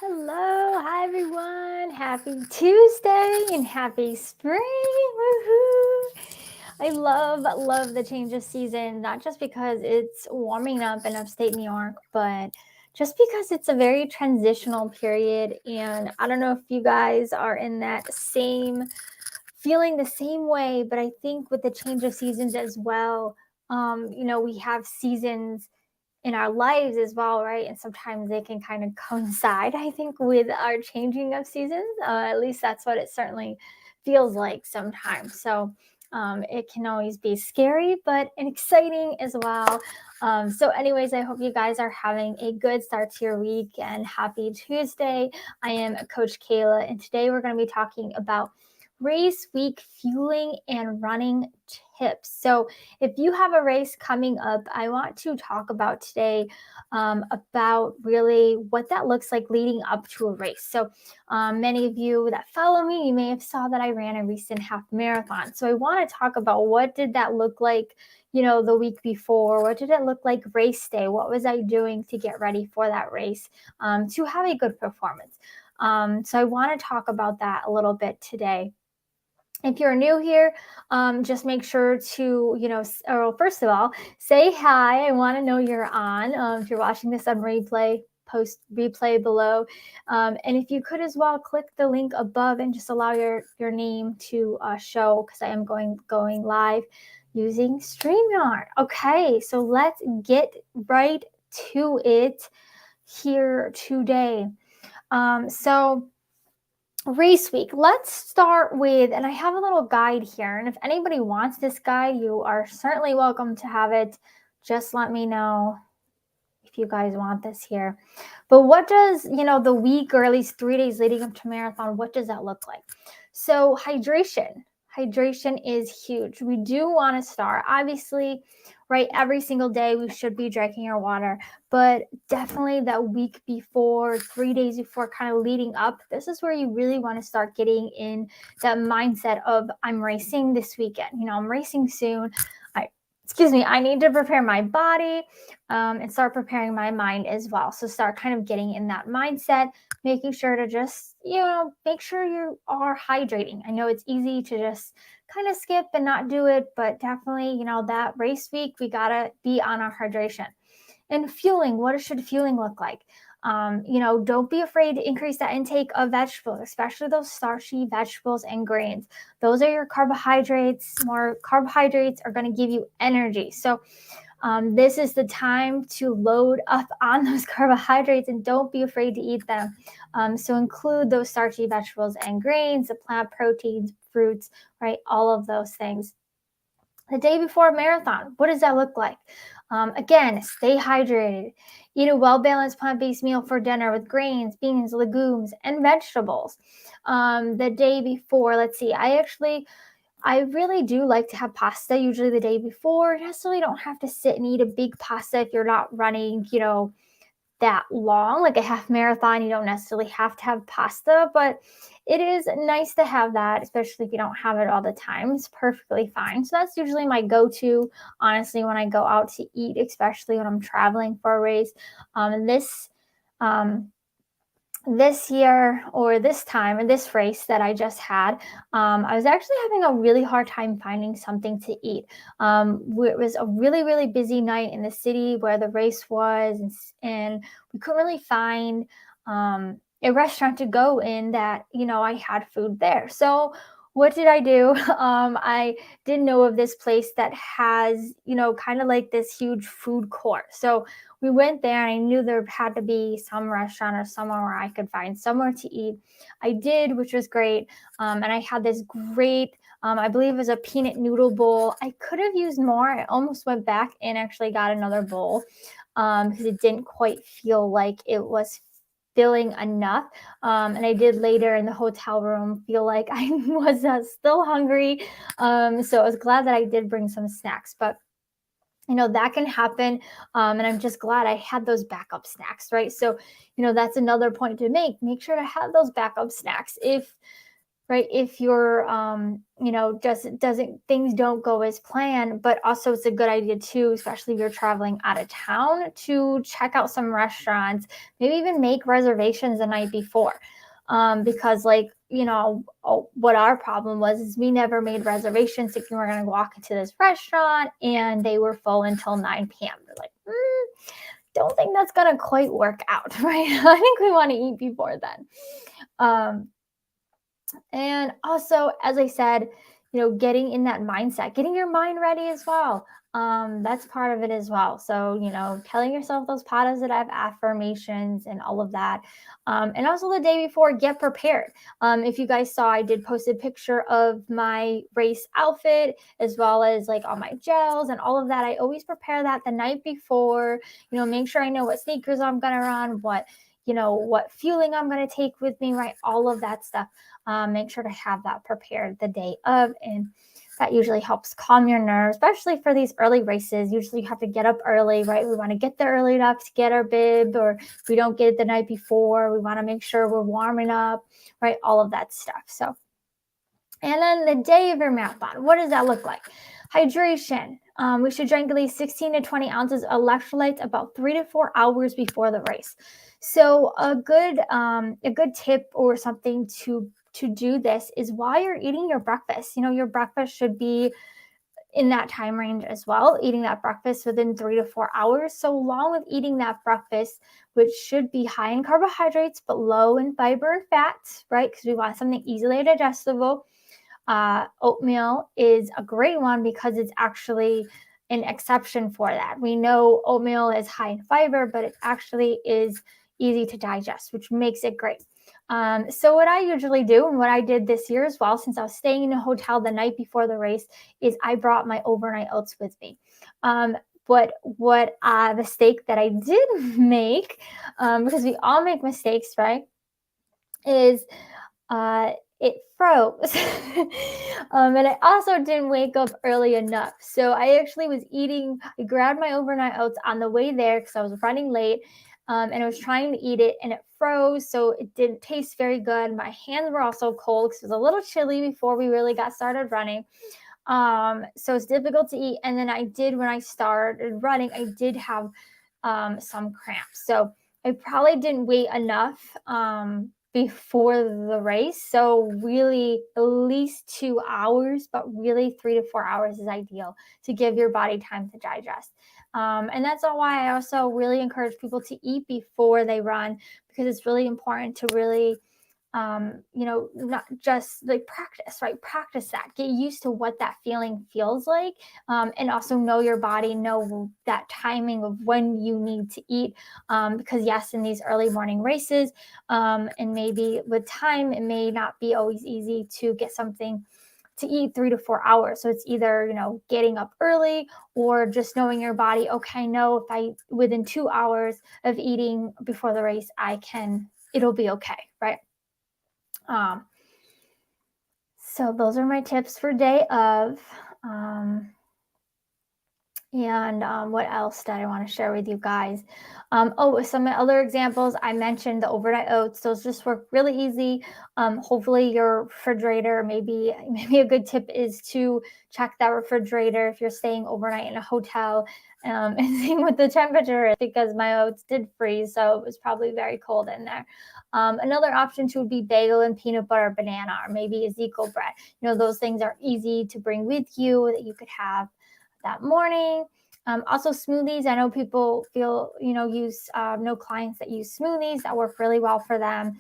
Hello, hi everyone. Happy Tuesday and happy spring. Woohoo! I love the change of season, not just because it's warming up in upstate New York, but just because it's a very transitional period. And I don't know if you guys are in that same feeling the same way, but I think with the change of seasons as well, we have seasons in our lives as well, right? And sometimes they can kind of coincide, I think, with our changing of seasons. At least that's what it certainly feels like sometimes. So it can always be scary, but exciting as well. Anyways, I hope you guys are having a good start to your week and happy Tuesday. I am Coach Kayla, and today we're going to be talking about race week fueling and running tips. So, if you have a race coming up, I want to talk about today about really what that looks like leading up to a race. So, many of you that follow me, you may have saw that I ran a recent half marathon. So, I want to talk about what did that look like, the week before. What did it look like race day? What was I doing to get ready for that race to have a good performance? So, I want to talk about that a little bit today. If you're new here, just make sure to, first of all, say hi. I want to know you're on. If you're watching this on replay, post replay below. And if you could as well, click the link above and just allow your name to show, because I am going live using StreamYard. Okay, so let's get right to it here today. So race week. Let's start with, and I have a little guide here. And if anybody wants this guide, you are certainly welcome to have it. Just let me know if you guys want this here. But what does, the week or at least 3 days leading up to marathon, what does that look like? So hydration. Hydration is huge. We do want to start, obviously, right? Every single day we should be drinking our water, but definitely that week before, 3 days before, kind of leading up, this is where you really want to start getting in that mindset of I'm racing this weekend. I'm racing soon. I need to prepare my body and start preparing my mind as well. So start kind of getting in that mindset, making sure to just, make sure you are hydrating. I know it's easy to just kind of skip and not do it, but definitely, that race week, we got to be on our hydration. And fueling, what should fueling look like? Don't be afraid to increase that intake of vegetables, especially those starchy vegetables and grains. Those are your carbohydrates. More carbohydrates are going to give you energy. So this is the time to load up on those carbohydrates and don't be afraid to eat them. So include those starchy vegetables and grains, the plant proteins, fruits, right? All of those things. The day before a marathon, what does that look like? Again, stay hydrated. Eat a well-balanced plant-based meal for dinner with grains, beans, legumes, and vegetables. The day before, let's see, I really do like to have pasta usually the day before. You necessarily don't have to sit and eat a big pasta if you're not running, that long, like a half marathon. You don't necessarily have to have pasta, but it is nice to have that, especially if you don't have it all the time. It's perfectly fine. So that's usually my go-to, honestly, when I go out to eat, especially when I'm traveling for a race. And this year or this time in this race that I just had, I was actually having a really hard time finding something to eat. It was a really, really busy night in the city where the race was, and we couldn't really find a restaurant to go in that, I had food there. So what did I do? I didn't know of this place that has, kind of like this huge food court. So we went there and I knew there had to be some restaurant or somewhere where I could find somewhere to eat. I did, which was great. And I had this great, I believe it was a peanut noodle bowl. I could have used more. I almost went back and actually got another bowl because it didn't quite feel like it was filling enough. And I did later in the hotel room feel like I was still hungry. So I was glad that I did bring some snacks. But that can happen. And I'm just glad I had those backup snacks, right? So, that's another point to make. Make sure to have those backup snacks. If right? If you're, just doesn't things don't go as planned, but also it's a good idea too, especially if you're traveling out of town, to check out some restaurants, maybe even make reservations the night before. Because what our problem was is we never made reservations thinking we're going to walk into this restaurant and they were full until 9 p.m. We're like, don't think that's going to quite work out, right? I think we want to eat before then. And also, as I said, getting in that mindset, getting your mind ready as well. That's part of it as well. So, telling yourself those positive affirmations and all of that. And also the day before, get prepared. If you guys saw, I did post a picture of my race outfit as well as like all my gels and all of that. I always prepare that the night before, make sure I know what sneakers I'm going to run, what fueling I'm going to take with me, right? All of that stuff. Make sure to have that prepared the day of, and that usually helps calm your nerves, especially for these early races. Usually you have to get up early, right? We want to get there early enough to get our bib, or if we don't get it the night before, we want to make sure we're warming up, right? All of that stuff. So, and then the day of your marathon, what does that look like? Hydration. We should drink at least 16 to 20 ounces of electrolytes about 3 to 4 hours before the race. So a good tip or something to do this is while you're eating your breakfast. Your breakfast should be in that time range as well, eating that breakfast within 3 to 4 hours. So along with eating that breakfast, which should be high in carbohydrates but low in fiber and fats, right? Because we want something easily digestible. Oatmeal is a great one because it's actually an exception for that. We know oatmeal is high in fiber, but it actually is easy to digest, which makes it great. So what I usually do, and what I did this year as well, since I was staying in a hotel the night before the race, is I brought my overnight oats with me. But what mistake that I did make, because we all make mistakes, right, is it froze. And I also didn't wake up early enough. So I actually I grabbed my overnight oats on the way there because I was running late. And I was trying to eat it and it froze. So it didn't taste very good. My hands were also cold because it was a little chilly before we really got started running. So it's difficult to eat. And then when I started running, I did have some cramps. So I probably didn't wait enough before the race. So really at least 2 hours, but really 3 to 4 hours is ideal to give your body time to digest. And that's why I also really encourage people to eat before they run, because it's really important to really not just like practice, right? Practice that, get used to what that feeling feels like, and also know your body, know that timing of when you need to eat. Because yes, in these early morning races, and maybe with time, it may not be always easy to get something to eat 3 to 4 hours. So it's either, getting up early or just knowing your body, okay, no, if within 2 hours of eating before the race, it'll be okay, right? So those are my tips for day of. And what else did I want to share with you guys? Some other examples. I mentioned the overnight oats. Those just work really easy. Hopefully your refrigerator, maybe a good tip is to check that refrigerator if you're staying overnight in a hotel, and seeing what the temperature is, because my oats did freeze, so it was probably very cold in there. Another option too would be bagel and peanut butter, banana, or maybe Ezekiel bread. Those things are easy to bring with you that you could have that morning. Also smoothies. I know people know clients that use smoothies that work really well for them.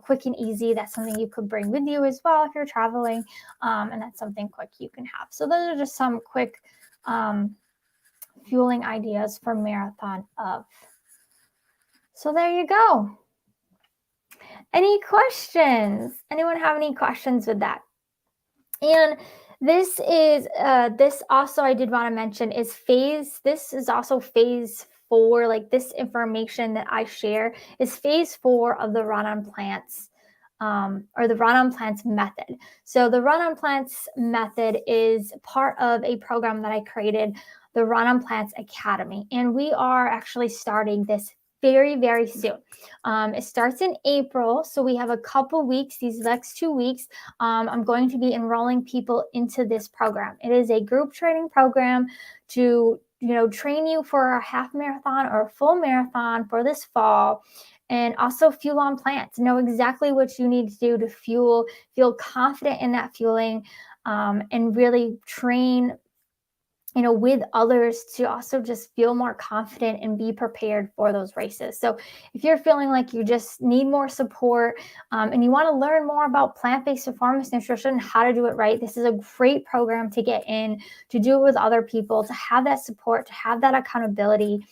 Quick and easy. That's something you could bring with you as well if you're traveling. And that's something quick you can have. So those are just some quick fueling ideas for marathon of. So there you go. Any questions? Anyone have any questions with that? And this also I did want to mention is this is also phase 4. Like, this information that I share is phase 4 of the Run on Plants, or the Run on Plants method. So the Run on Plants method is part of a program that I created, the Run on Plants Academy. And we are actually starting this very, very soon. It starts in April, so we have a couple weeks, these next 2 weeks. I'm going to be enrolling people into this program. It is a group training program to train you for a half marathon or a full marathon for this fall, and also fuel on plants. Know exactly what you need to do to feel confident in that fueling, and really train with others to also just feel more confident and be prepared for those races. So if you're feeling like you just need more support, and you want to learn more about plant-based performance nutrition, how to do it right, this is a great program to get in, to do it with other people, to have that support, to have that accountability,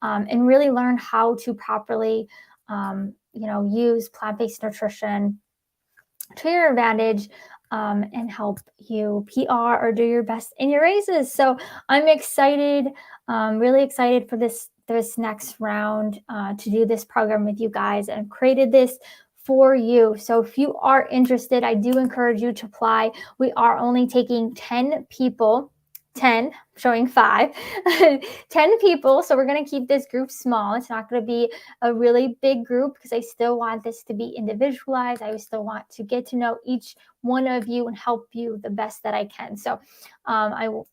and really learn how to properly use plant-based nutrition to your advantage, and help you PR or do your best in your races. So I'm excited, really excited for this next round, to do this program with you guys, and created this for you. So if you are interested, I do encourage you to apply. We are only taking 10 people. 10 showing 5 10 people, so we're going to keep this group small. It's not going to be a really big group because I still want this to be individualized. I still want to get to know each one of you and help you the best that I can. So I'm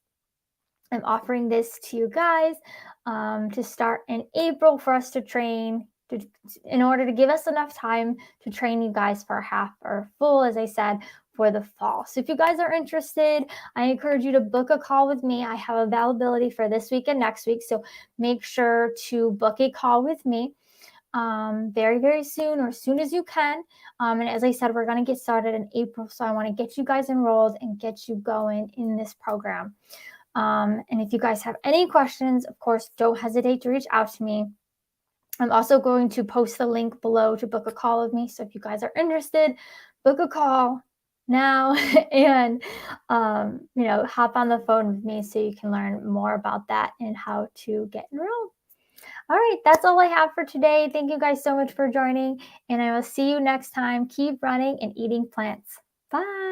offering this to you guys, to start in April for us to train, in order to give us enough time to train you guys for half or full, as I said, for the fall. So if you guys are interested, I encourage you to book a call with me. I have availability for this week and next week, so make sure to book a call with me, very, very soon, or as soon as you can. And as I said, we're going to get started in April, so I want to get you guys enrolled and get you going in this program. And if you guys have any questions, of course, don't hesitate to reach out to me. I'm also going to post the link below to book a call with me. So if you guys are interested, book a call now and hop on the phone with me so you can learn more about that and how to get enrolled. All right, that's all I have for today. Thank you guys so much for joining, and I will see you next time. Keep running and eating plants. Bye.